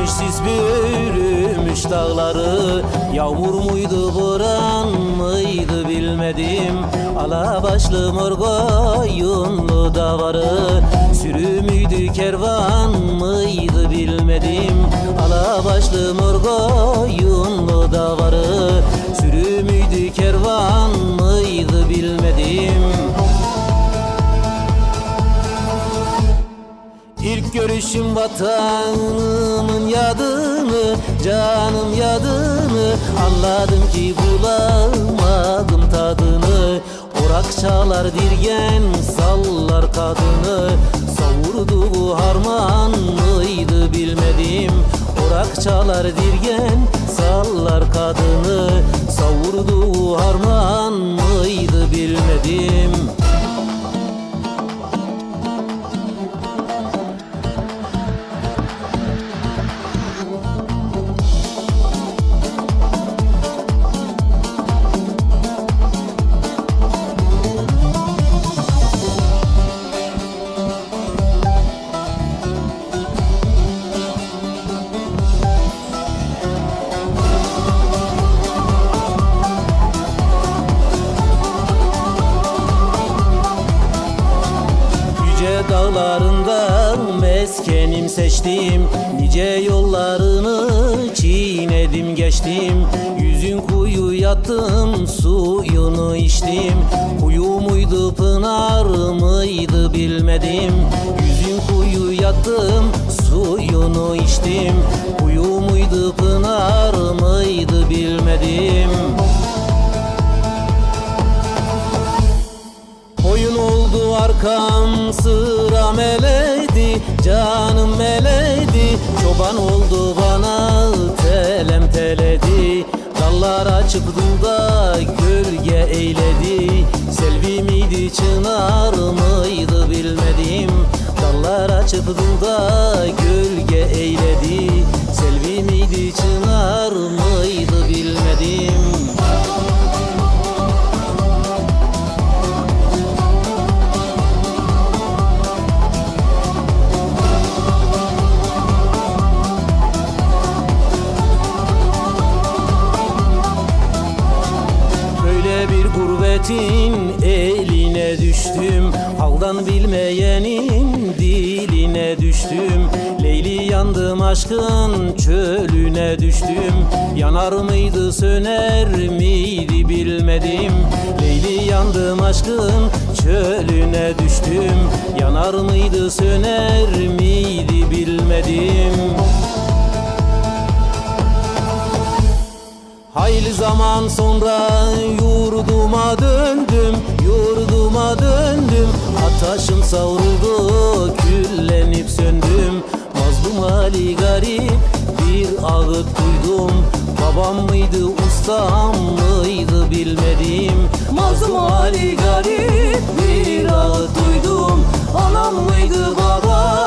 bürümüş, sis bürümüş dağları. Yağmur muydu, boran mıydı bilmedim. Alabaşlı mor koyunlu davarı. Sürü müydü, kervan mıydı bilmedim. Alabaşlı mor koyunlu davarı. Sürü müydü, kervan mıydı bilmedim. İlk görüşüm vatanımın yadını, canım yadını. Anladım ki bulamadım tadını. Orak çalar dirgen sallar kadını. Savurdu bu harman mıydı bilmedim. Orak çalar dirgen sallar kadını. Savurdu bu harman mıydı bilmedim. Dağlarında meskenim seçtim. Nice yollarını çiğnedim geçtim. Yüzün kuyu yattım, suyunu içtim. Kuyu muydu, pınar mıydı bilmedim. Yüzün kuyu yattım, suyunu içtim. Kuyu muydu, pınar mıydı bilmedim. Koyun oldu arkam, sıram eledi, canım eledi. Çoban oldu bana, telem teledi. Dallar açıp dulda gölge eyledi. Selvi miydi, çınar mıydı bilmedim. Dallar açıp dulda gölge eyledi. Selvi miydi, çınar mıydı bilmedim. Gurbetin eline düştüm, haldan bilmeyenin diline düştüm. Leyli yandım, aşkın çölüne düştüm. Yanar mıydı, söner miydi bilmedim. Leyli yandım, aşkın çölüne düştüm. Yanar mıydı, söner miydi bilmedim. Hayli zaman sonra yurduma döndüm, yurduma döndüm. Ataşım savruldu, küllenip söndüm. Mazlum hali garip bir ağıt duydum. Babam mıydı, ustam mıydı bilmedim. Mazlum hali garip bir ağıt duydum. Anam mıydı, babam